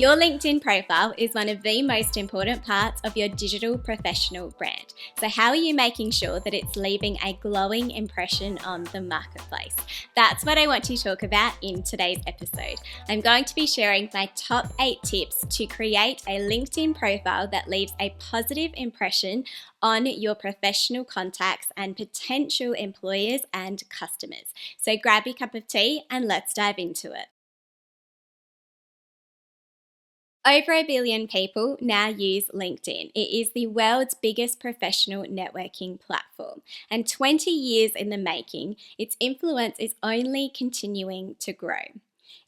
Your LinkedIn profile is one of the most important parts of your digital professional brand. So how are you making sure that it's leaving a glowing impression on the marketplace? That's what I want to talk about in today's episode. I'm going to be sharing my top 8 tips to create a LinkedIn profile that leaves a positive impression on your professional contacts and potential employers and customers. So grab your cup of tea and let's dive into it. Over 1 billion people now use LinkedIn. It is the world's biggest professional networking platform. And 20 years in the making, its influence is only continuing to grow.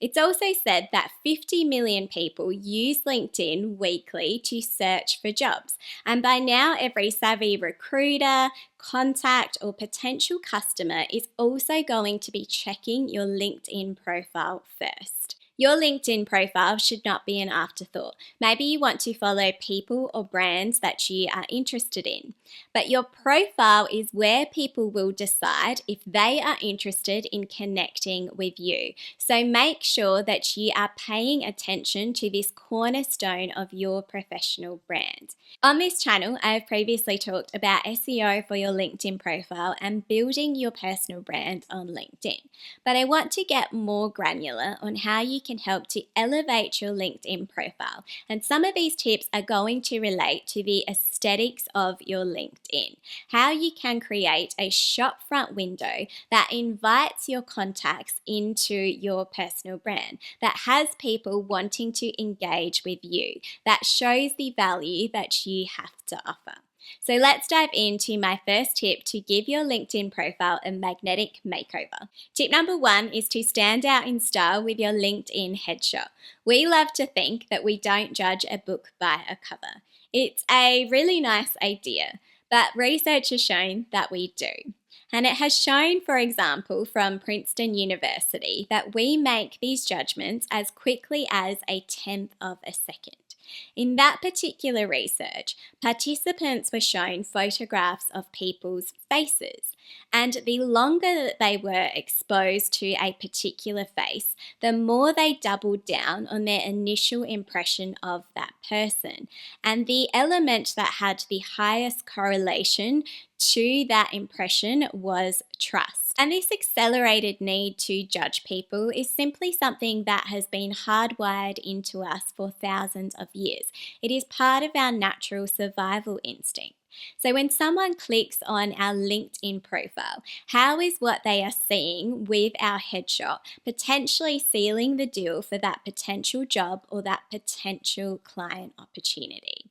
It's also said that 50 million people use LinkedIn weekly to search for jobs. And by now, every savvy recruiter, contact, or potential customer is also going to be checking your LinkedIn profile first. Your LinkedIn profile should not be an afterthought. Maybe you want to follow people or brands that you are interested in, but your profile is where people will decide if they are interested in connecting with you. So make sure that you are paying attention to this cornerstone of your professional brand. On this channel, I have previously talked about SEO for your LinkedIn profile and building your personal brand on LinkedIn, but I want to get more granular on how you can help to elevate your LinkedIn profile. And some of these tips are going to relate to the aesthetics of your LinkedIn, how you can create a shopfront window that invites your contacts into your personal brand, that has people wanting to engage with you, that shows the value that you have to offer. So let's dive into my first tip to give your LinkedIn profile a magnetic makeover. Tip number 1 is to stand out in style with your LinkedIn headshot. We love to think that we don't judge a book by a cover. It's a really nice idea, but research has shown that we do. And it has shown, for example, from Princeton University, that we make these judgments as quickly as a 1/10 of a second. In that particular research, participants were shown photographs of people's faces, and the longer that they were exposed to a particular face, the more they doubled down on their initial impression of that person. And the element that had the highest correlation to that impression was trust. And this accelerated need to judge people is simply something that has been hardwired into us for thousands of years. It is part of our natural survival instinct. So when someone clicks on our LinkedIn profile, how is what they are seeing with our headshot potentially sealing the deal for that potential job or that potential client opportunity?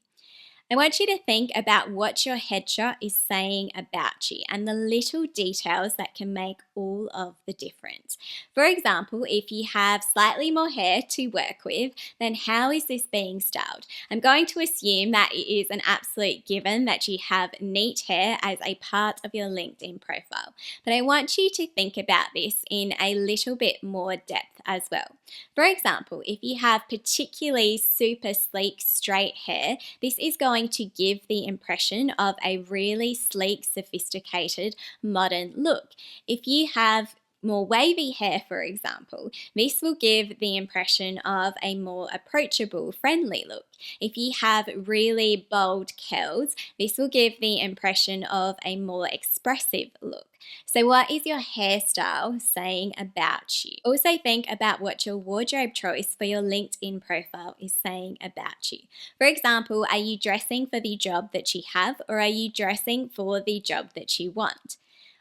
I want you to think about what your headshot is saying about you and the little details that can make all of the difference. For example, if you have slightly more hair to work with, then how is this being styled? I'm going to assume that it is an absolute given that you have neat hair as a part of your LinkedIn profile, but I want you to think about this in a little bit more depth as well. For example, if you have particularly super sleek straight hair, this is going to give the impression of a really sleek, sophisticated, modern look. If you have more wavy hair, for example, this will give the impression of a more approachable, friendly look. If you have really bold curls, this will give the impression of a more expressive look. So what is your hairstyle saying about you? Also think about what your wardrobe choice for your LinkedIn profile is saying about you. For example, are you dressing for the job that you have, or are you dressing for the job that you want?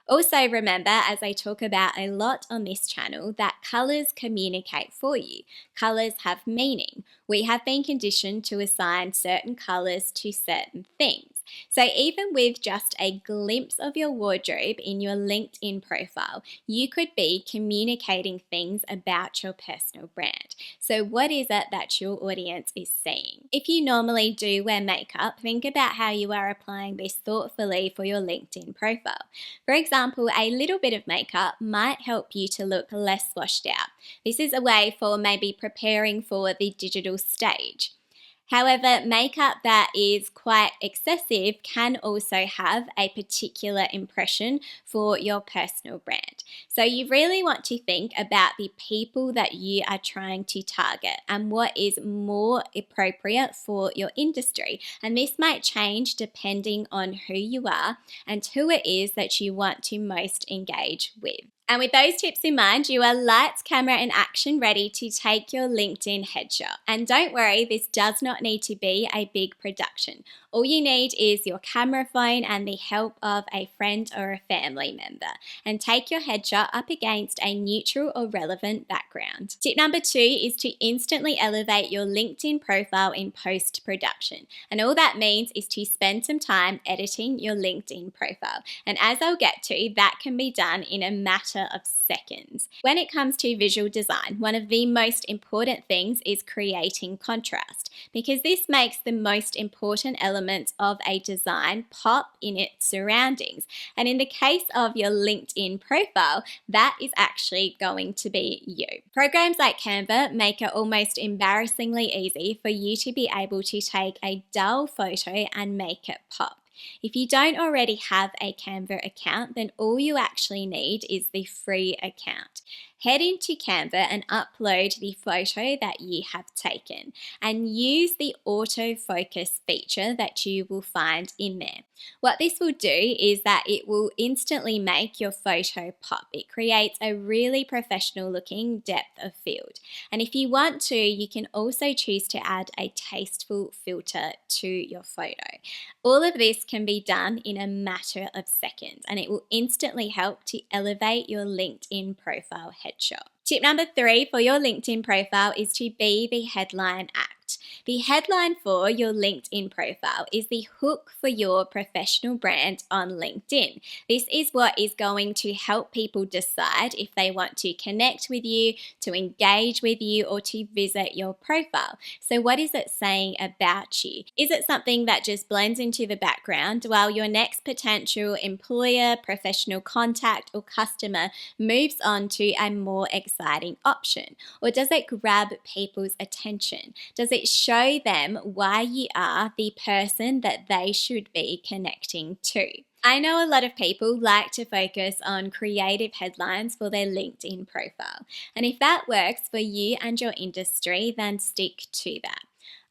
Also remember, as I talk about a lot on this channel, that colours communicate for you. Colours have meaning. We have been conditioned to assign certain colours to certain things. So even with just a glimpse of your wardrobe in your LinkedIn profile, you could be communicating things about your personal brand. So what is it that your audience is seeing? If you normally do wear makeup, think about how you are applying this thoughtfully for your LinkedIn profile. For example, a little bit of makeup might help you to look less washed out. This is a way for maybe preparing for the digital stage. However, makeup that is quite excessive can also have a particular impression for your personal brand. So you really want to think about the people that you are trying to target and what is more appropriate for your industry. And this might change depending on who you are and who it is that you want to most engage with. And with those tips in mind, you are lights, camera, and action ready to take your LinkedIn headshot. And don't worry, this does not need to be a big production. All you need is your camera phone and the help of a friend or a family member. And take your headshot up against a neutral or relevant background. Tip number 2 is to instantly elevate your LinkedIn profile in post-production. And all that means is to spend some time editing your LinkedIn profile. And as I'll get to, that can be done in a matter of seconds. When it comes to visual design, one of the most important things is creating contrast, because this makes the most important elements of a design pop in its surroundings. And in the case of your LinkedIn profile, that is actually going to be you. Programs like Canva make it almost embarrassingly easy for you to be able to take a dull photo and make it pop. If you don't already have a Canva account, then all you actually need is the free account. Head into Canva and upload the photo that you have taken and use the autofocus feature that you will find in there. What this will do is that it will instantly make your photo pop. It creates a really professional looking depth of field. And if you want to, you can also choose to add a tasteful filter to your photo. All of this can be done in a matter of seconds, and it will instantly help to elevate your LinkedIn profile headshot. Tip number 3 for your LinkedIn profile is to be the headline act. The headline for your LinkedIn profile is the hook for your professional brand on LinkedIn. This is what is going to help people decide if they want to connect with you, to engage with you, or to visit your profile. So what is it saying about you? Is it something that just blends into the background while your next potential employer, professional contact, or customer moves on to a more exciting option? Or does it grab people's attention? Does it show them why you are the person that they should be connecting to? I know a lot of people like to focus on creative headlines for their LinkedIn profile. And if that works for you and your industry, then stick to that.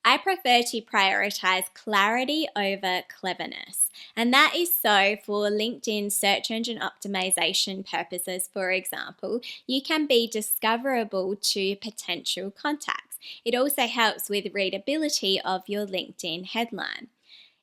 I prefer to prioritize clarity over cleverness. And that is so for LinkedIn search engine optimization purposes, for example, you can be discoverable to potential contacts. It also helps with readability of your LinkedIn headline.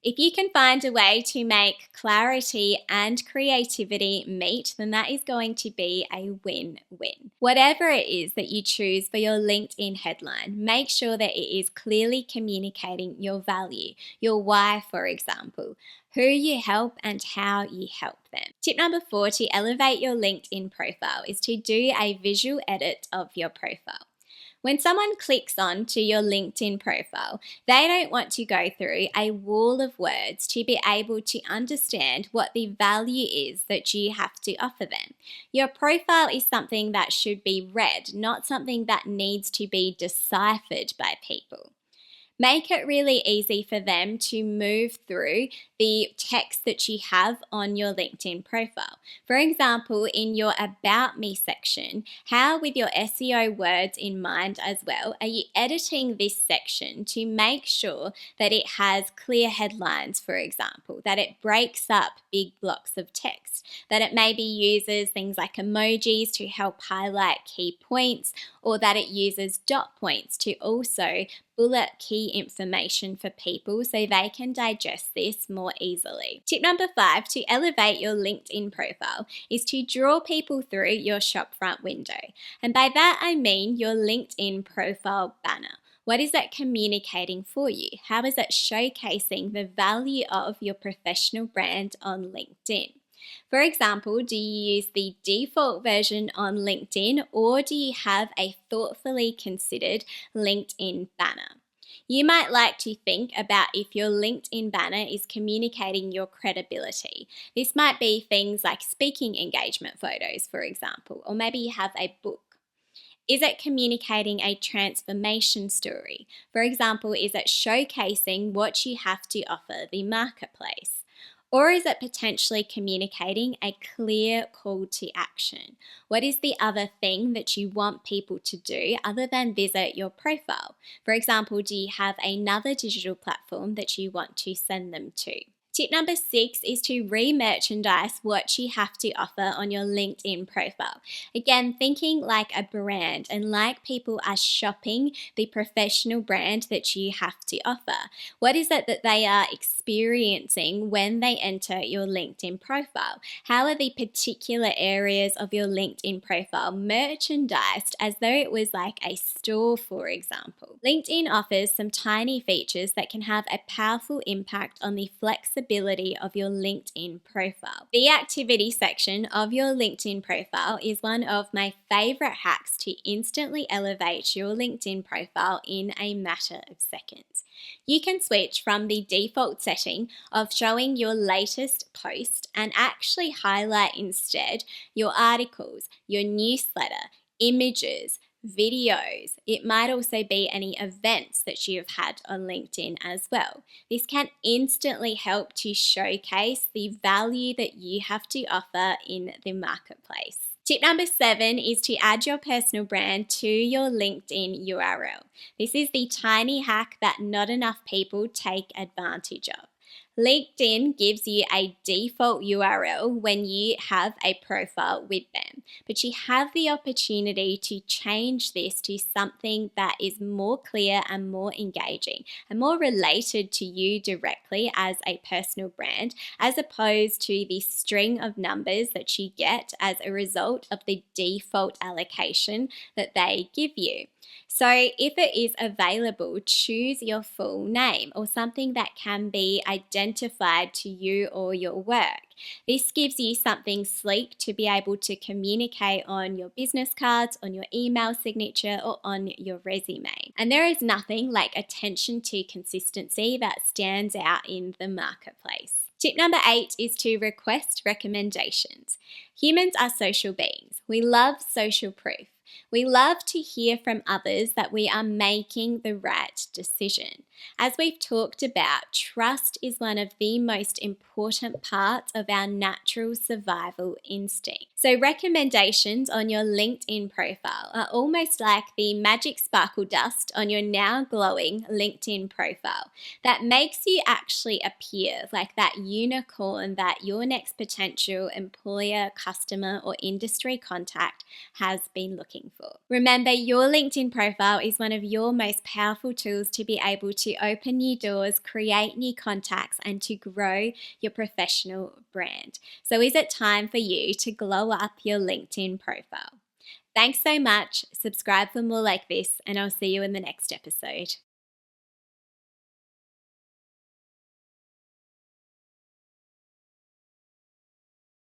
If you can find a way to make clarity and creativity meet, then that is going to be a win-win. Whatever it is that you choose for your LinkedIn headline, make sure that it is clearly communicating your value, your why, for example, who you help and how you help them. Tip number 4 to elevate your LinkedIn profile is to do a visual edit of your profile. When someone clicks on to your LinkedIn profile, they don't want to go through a wall of words to be able to understand what the value is that you have to offer them. Your profile is something that should be read, not something that needs to be deciphered by people. Make it really easy for them to move through the text that you have on your LinkedIn profile. For example, in your About Me section, how, with your SEO words in mind as well, are you editing this section to make sure that it has clear headlines, for example, that it breaks up big blocks of text, that it maybe uses things like emojis to help highlight key points, or that it uses dot points to also bullet key information for people so they can digest this more easily. Tip number 5 to elevate your LinkedIn profile is to draw people through your shopfront window. And by that I mean your LinkedIn profile banner. What is that communicating for you? How is it showcasing the value of your professional brand on LinkedIn? For example, do you use the default version on LinkedIn, or do you have a thoughtfully considered LinkedIn banner? You might like to think about if your LinkedIn banner is communicating your credibility. This might be things like speaking engagement photos, for example, or maybe you have a book. Is it communicating a transformation story? For example, is it showcasing what you have to offer the marketplace? Or is it potentially communicating a clear call to action? What is the other thing that you want people to do other than visit your profile? For example, do you have another digital platform that you want to send them to? Tip number 6 is to re-merchandise what you have to offer on your LinkedIn profile. Again, thinking like a brand and like people are shopping the professional brand that you have to offer. What is it that they are experiencing when they enter your LinkedIn profile? How are the particular areas of your LinkedIn profile merchandised as though it was like a store, for example? LinkedIn offers some tiny features that can have a powerful impact on the flexibility of your LinkedIn profile. The activity section of your LinkedIn profile is one of my favorite hacks to instantly elevate your LinkedIn profile in a matter of seconds. You can switch from the default setting of showing your latest post and actually highlight instead your articles, your newsletter, images, videos. It might also be any events that you've had on LinkedIn as well. This can instantly help to showcase the value that you have to offer in the marketplace. Tip number 7 is to add your personal brand to your LinkedIn URL. This is the tiny hack that not enough people take advantage of. LinkedIn gives you a default URL when you have a profile with them, but you have the opportunity to change this to something that is more clear and more engaging and more related to you directly as a personal brand, as opposed to the string of numbers that you get as a result of the default allocation that they give you. So if it is available, choose your full name or something that can be identified to you or your work. This gives you something sleek to be able to communicate on your business cards, on your email signature, or on your resume. And there is nothing like attention to consistency that stands out in the marketplace. Tip number 8 is to request recommendations. Humans are social beings. We love social proof. We love to hear from others that we are making the right decision. As we've talked about, trust is one of the most important parts of our natural survival instinct. So recommendations on your LinkedIn profile are almost like the magic sparkle dust on your now glowing LinkedIn profile that makes you actually appear like that unicorn that your next potential employer, customer, or industry contact has been looking for. Remember, your LinkedIn profile is one of your most powerful tools to be able to open new doors, create new contacts, and to grow your professional brand. So is it time for you to glow up your LinkedIn profile? Thanks so much. Subscribe for more like this, and I'll see you in the next episode.